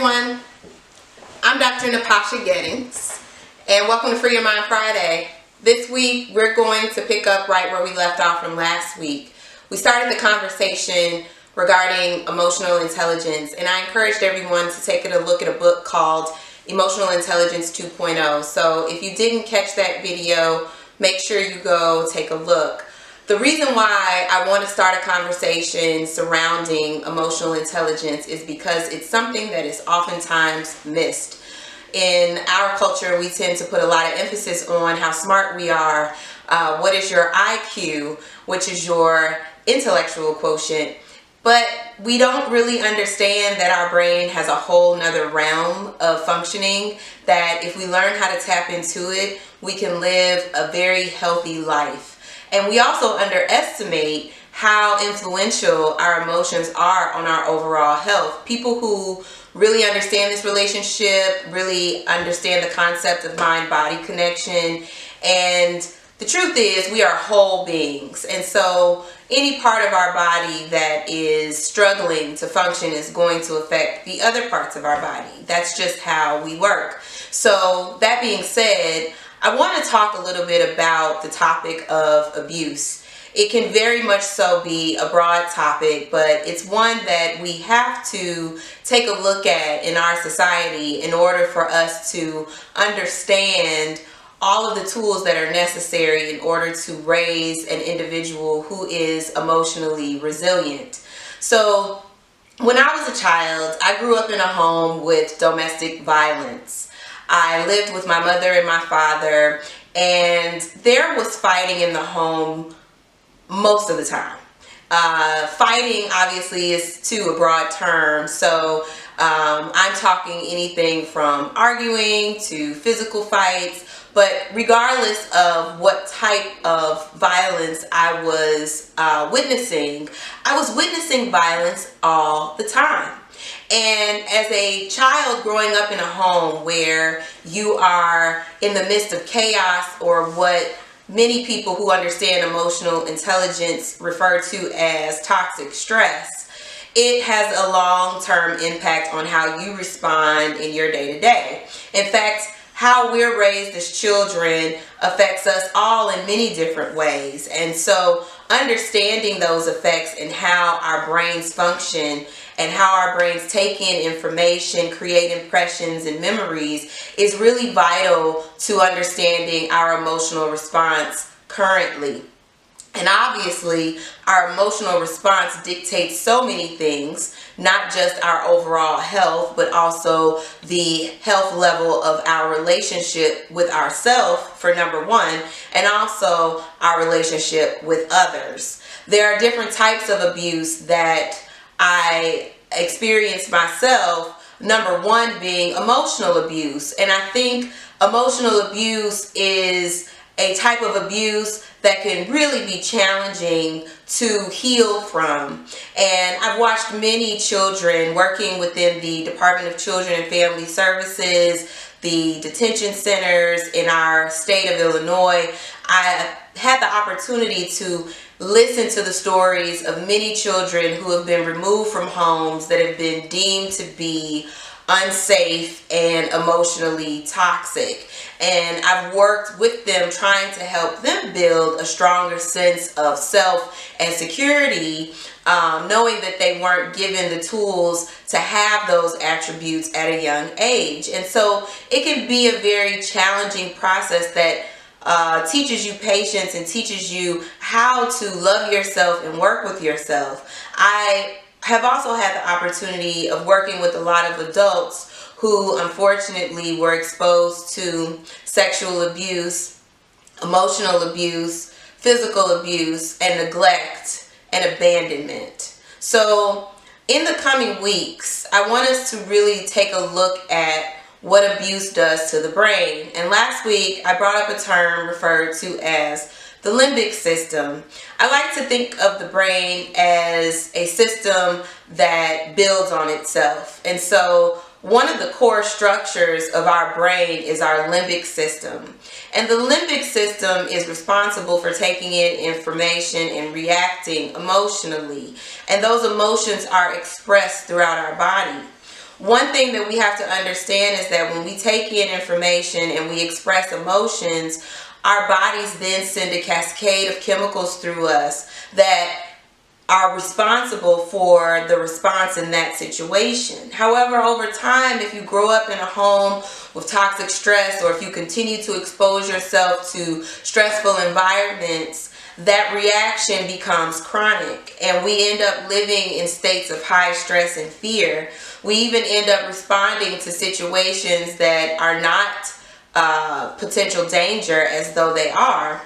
everyone, I'm Dr. Natasha Gettings, and welcome to Free Your Mind Friday. This week we're going to pick up right where we left off from last week. We started the conversation regarding emotional intelligence, and I encouraged everyone to take a look at a book called Emotional Intelligence 2.0. So if you didn't catch that video, make sure you go take a look. The reason why I want to start a conversation surrounding emotional intelligence is because it's something that is oftentimes missed. In our culture, we tend to put a lot of emphasis on how smart we are, what is your IQ, which is your intellectual quotient, but we don't really understand that our brain has a whole nother realm of functioning, that if we learn how to tap into it, we can live a very healthy life. And we also underestimate how influential our emotions are on our overall health. People who really understand this relationship, really understand the concept of mind-body connection. And the truth is, we are whole beings. And so any part of our body that is struggling to function is going to affect the other parts of our body. That's just how we work. So that being said, I want to talk a little bit about the topic of abuse. It can very much so be a broad topic, but it's one that we have to take a look at in our society in order for us to understand all of the tools that are necessary in order to raise an individual who is emotionally resilient. So when I was a child, I grew up in a home with domestic violence. I lived with my mother and my father, and there was fighting in the home most of the time. Fighting obviously is too a broad term, so I'm talking anything from arguing to physical fights, but regardless of what type of violence I was witnessing violence all the time. And as a child growing up in a home where you are in the midst of chaos, or what many people who understand emotional intelligence refer to as toxic stress, it has a long-term impact on how you respond in your day-to-day. In fact, how we're raised as children affects us all in many different ways. And so understanding those effects and how our brains function and how our brains take in information, create impressions and memories is really vital to understanding our emotional response currently. And obviously, our emotional response dictates so many things, not just our overall health, but also the health level of our relationship with ourselves, for number one, and also our relationship with others. There are different types of abuse that I experienced myself, number one being emotional abuse. And I think emotional abuse is a type of abuse that can really be challenging to heal from. And I've watched many children working within the Department of Children and Family Services, the detention centers in our state of Illinois. I had the opportunity to listen to the stories of many children who have been removed from homes that have been deemed to be unsafe and emotionally toxic. And I've worked with them trying to help them build a stronger sense of self and security, knowing that they weren't given the tools to have those attributes at a young age. And so it can be a very challenging process that teaches you patience and teaches you how to love yourself and work with yourself. I have also had the opportunity of working with a lot of adults who unfortunately were exposed to sexual abuse, emotional abuse, physical abuse, and neglect and abandonment. So in the coming weeks, I want us to really take a look at what abuse does to the brain. And last week, I brought up a term referred to as the limbic system. I like to think of the brain as a system that builds on itself. And so one of the core structures of our brain is our limbic system. And the limbic system is responsible for taking in information and reacting emotionally. And those emotions are expressed throughout our body. one thing that we have to understand is that when we take in information and we express emotions, our bodies then send a cascade of chemicals through us that are responsible for the response in that situation. However, over time, if you grow up in a home with toxic stress, or if you continue to expose yourself to stressful environments, that reaction becomes chronic, and we end up living in states of high stress and fear. We even end up responding to situations that are not potential danger as though they are.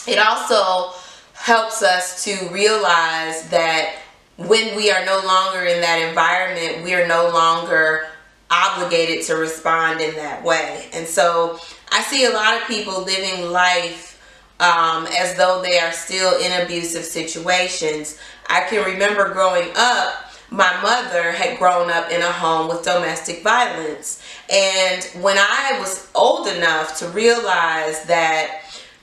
It also helps us to realize that when we are no longer in that environment, we are no longer obligated to respond in that way. And so I see a lot of people living life as though they are still in abusive situations. I can remember growing up, my mother had grown up in a home with domestic violence. And when I was old enough to realize that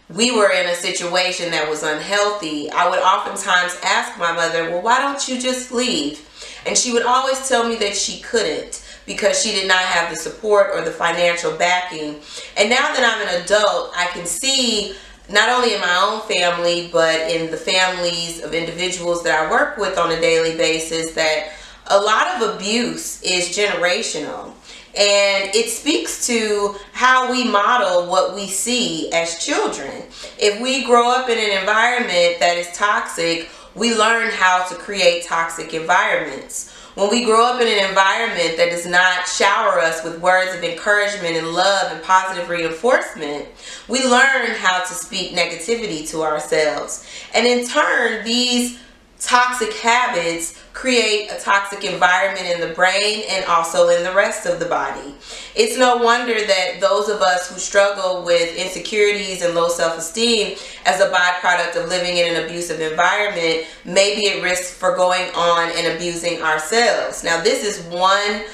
we were in a situation that was unhealthy, I would oftentimes ask my mother, well, why don't you just leave? And she would always tell me that she couldn't, because she did not have the support or the financial backing. And now that I'm an adult, I can see, not only in my own family, but in the families of individuals that I work with on a daily basis, that a lot of abuse is generational. And it speaks to how we model what we see as children. If we grow up in an environment that is toxic, we learn how to create toxic environments. When we grow up in an environment that does not shower us with words of encouragement and love and positive reinforcement, we learn how to speak negativity to ourselves. And in turn, these toxic habits create a toxic environment in the brain and also in the rest of the body. It's no wonder that those of us who struggle with insecurities and low self-esteem as a byproduct of living in an abusive environment may be at risk for going on and abusing ourselves. Now, this is one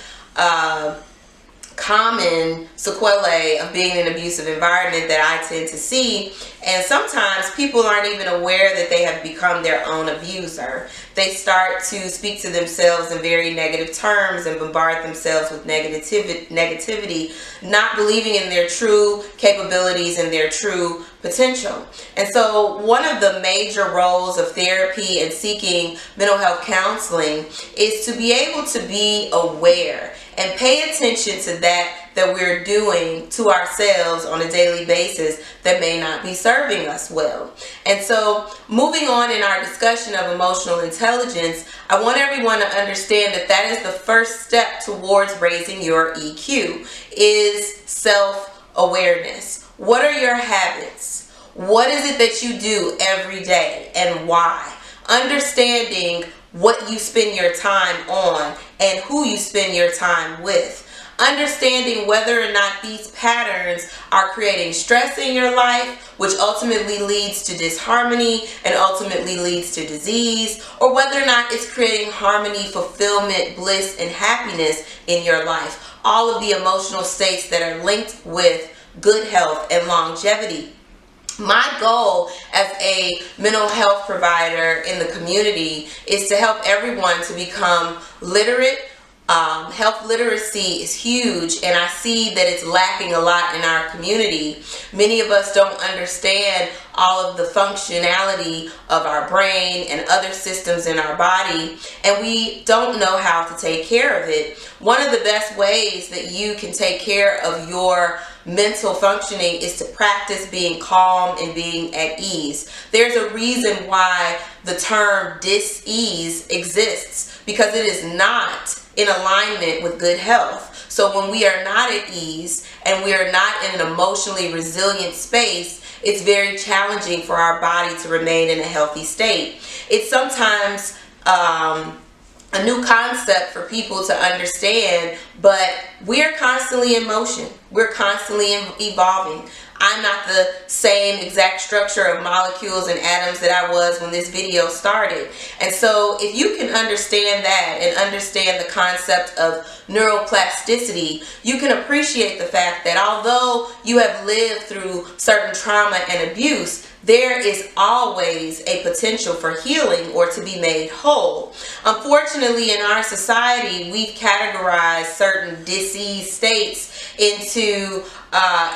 common sequelae of being in an abusive environment that I tend to see, and sometimes people aren't even aware that they have become their own abuser. They start to speak to themselves in very negative terms and bombard themselves with negativity, not believing in their true capabilities and their true potential. And so one of the major roles of therapy and seeking mental health counseling is to be able to be aware and pay attention to that we're doing to ourselves on a daily basis that may not be serving us well. And so moving on in our discussion of emotional intelligence, I want everyone to understand that that is the first step towards raising your EQ, is self-awareness. What are your habits? What is it that you do every day and why? Understanding what you spend your time on and who you spend your time with. Understanding whether or not these patterns are creating stress in your life, which ultimately leads to disharmony and ultimately leads to disease, or whether or not it's creating harmony, fulfillment, bliss, and happiness in your life. All of the emotional states that are linked with good health and longevity. My goal as a mental health provider in the community is to help everyone to become literate. Health literacy is huge, and I see that it's lacking a lot in our community. Many of us don't understand all of the functionality of our brain and other systems in our body, and we don't know how to take care of it. One of the best ways that you can take care of your mental functioning is to practice being calm and being at ease. There's a reason why the term dis-ease exists, because it is not in alignment with good health. So when we are not at ease and we are not in an emotionally resilient space, it's very challenging for our body to remain in a healthy state. It's sometimes a new concept for people to understand, but we're constantly in motion. We're constantly evolving. I'm not the same exact structure of molecules and atoms that I was when this video started. And so if you can understand that and understand the concept of neuroplasticity, you can appreciate the fact that although you have lived through certain trauma and abuse, there is always a potential for healing or to be made whole. Unfortunately, in our society, we've categorized certain disease states into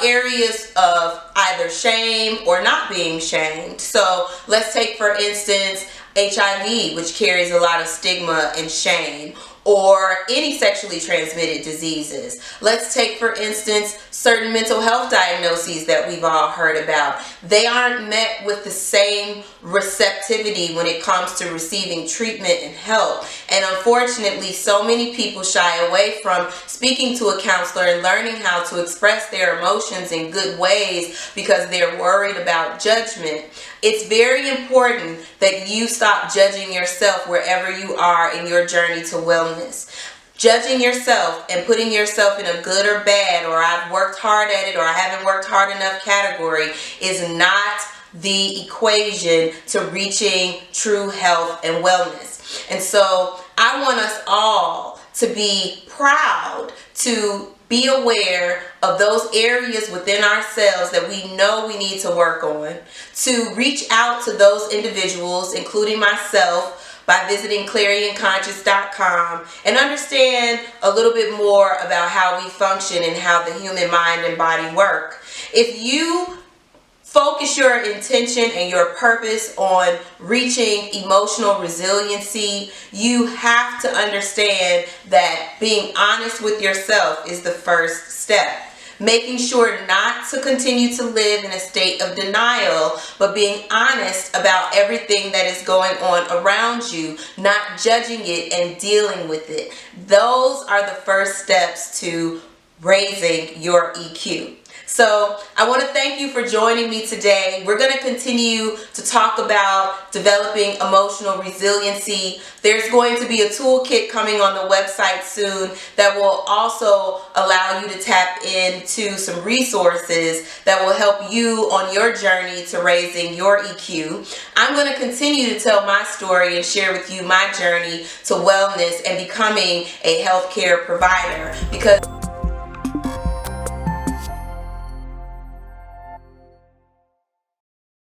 areas of either shame or not being shamed. So let's take, for instance, HIV, which carries a lot of stigma and shame, or any sexually transmitted diseases. Let's take, for instance, certain mental health diagnoses that we've all heard about. They aren't met with the same receptivity when it comes to receiving treatment and help. And unfortunately, so many people shy away from speaking to a counselor and learning how to express their emotions in good ways because they're worried about judgment. It's very important that you stop judging yourself wherever you are in your journey to wellness. Judging yourself and putting yourself in a good or bad, or I've worked hard at it, or I haven't worked hard enough category is not the equation to reaching true health and wellness. And so I want us all to be proud to be aware of those areas within ourselves that we know we need to work on, to reach out to those individuals, including myself, by visiting clarionconscious.com and understand a little bit more about how we function and how the human mind and body work. If you focus your intention and your purpose on reaching emotional resiliency, you have to understand that being honest with yourself is the first step. Making sure not to continue to live in a state of denial, but being honest about everything that is going on around you, not judging it and dealing with it. Those are the first steps to raising your EQ. So I want to thank you for joining me today. We're going to continue to talk about developing emotional resiliency. There's going to be a toolkit coming on the website soon that will also allow you to tap into some resources that will help you on your journey to raising your EQ. I'm going to continue to tell my story and share with you my journey to wellness and becoming a healthcare provider, because